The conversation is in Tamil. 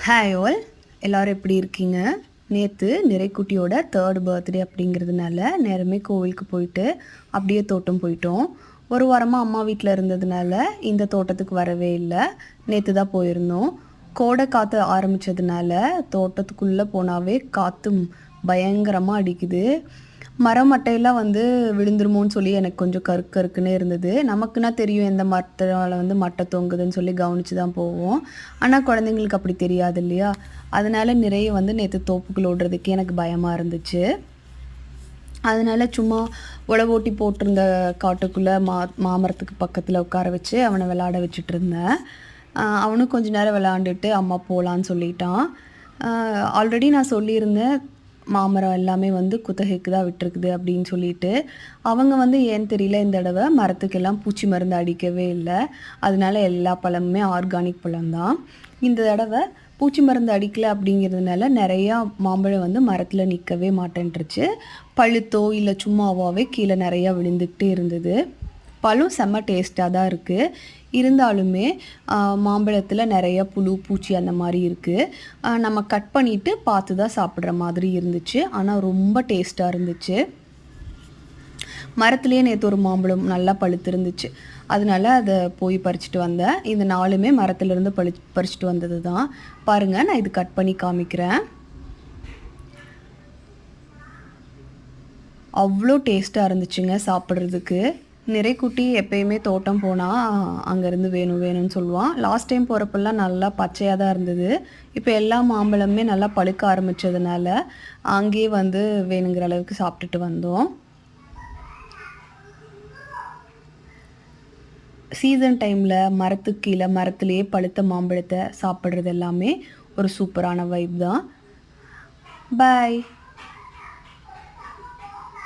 ஹாய் ஆல், எல்லோரும் எப்படி இருக்கீங்க? நேற்று நிறைக்குட்டியோட 3rd பர்த்டே அப்படிங்கிறதுனால நேரமே கோவிலுக்கு போயிட்டு அப்படியே தோட்டம் போயிட்டோம். ஒரு வாரமாக அம்மா வீட்டில் இருந்ததுனால இந்த தோட்டத்துக்கு வரவே இல்லை. நேற்று தான் போயிருந்தோம். கோடை காற்று ஆரம்பித்ததுனால தோட்டத்துக்குள்ளே போனாவே காற்று பயங்கரமாக அடிக்குது. மரம் மட்டையெல்லாம் விழுந்துருமோன்னு சொல்லி எனக்கு கொஞ்சம் கருக்குன்னே இருந்தது. நமக்குன்னா தெரியும் எந்த மரத்தால் மட்டை தொங்குதுன்னு சொல்லி கவனித்து தான் போவோம். ஆனால் குழந்தைங்களுக்கு அப்படி தெரியாது இல்லையா? அதனால நிறைய நேற்று தோப்புக்குள்ள ஓடுறதுக்கே எனக்கு பயமாக இருந்துச்சு. அதனால சும்மா உழவோட்டி போட்டிருந்த காட்டுக்குள்ளே மாமரத்துக்கு பக்கத்தில் உட்கார வச்சு அவனை விளையாட வச்சுட்டு இருந்தேன். அவனும் கொஞ்ச நேரம் விளையாண்டுட்டு அம்மா போகலான்னு சொல்லிட்டான். ஆல்ரெடி நான் சொல்லியிருந்தேன் மாமரம் எல்லாமே குத்தகைக்கு தான் விட்டுருக்குது அப்படின்னு சொல்லிட்டு. அவங்க ஏன்னு தெரியல இந்த தடவை மரத்துக்கெல்லாம் பூச்சி மருந்து அடிக்கவே இல்லை. அதனால எல்லா பழமுமே ஆர்கானிக் பழம்தான். இந்த தடவை பூச்சி மருந்து அடிக்கலை அப்படிங்கிறதுனால நிறையா மாம்பழம் மரத்தில் நிற்கவே மாட்டேன்ருச்சு. பழுத்தோ இல்லை சும்மாவாகவே கீழே நிறையா விழுந்துக்கிட்டே இருந்தது. பழம் செம்ம டேஸ்ட்டாக தான் இருக்குது. இருந்தாலுமே மாம்பழத்தில் நிறைய புழு பூச்சி அந்த மாதிரி இருக்குது. நம்ம கட் பண்ணிவிட்டு பார்த்து தான் சாப்பிட்ற மாதிரி இருந்துச்சு. ஆனால் ரொம்ப டேஸ்ட்டாக இருந்துச்சு. மரத்துலேயே நேற்று ஒரு மாம்பழம் நல்லா பழுத்து இருந்துச்சு. அதனால அதை போய் பறிச்சுட்டு வந்தேன். இந்த 4மே மரத்துலேருந்து பறிச்சுட்டு வந்தது தான். பாருங்கள், நான் இது கட் பண்ணி காமிக்கிறேன். அவ்வளோ டேஸ்ட்டாக இருந்துச்சுங்க சாப்பிட்றதுக்கு. நிறைக்குட்டி எப்பயுமே தோட்டம் போனால் அங்கேருந்து வேணும் வேணும்னு சொல்லுவான். லாஸ்ட் டைம் போகிறப்பெல்லாம் நல்லா பச்சையாக தான் இருந்தது. இப்போ எல்லா மாம்பழமுமே நல்லா பழுக்க ஆரம்பித்ததுனால அங்கேயே வேணுங்கிற அளவுக்கு சாப்பிட்டுட்டு வந்தோம். சீசன் டைமில் மரத்துக்கு கீழே மரத்துலேயே பழுத்த மாம்பழத்தை சாப்பிட்றது எல்லாமே ஒரு சூப்பரான வைப் தான். பாய்.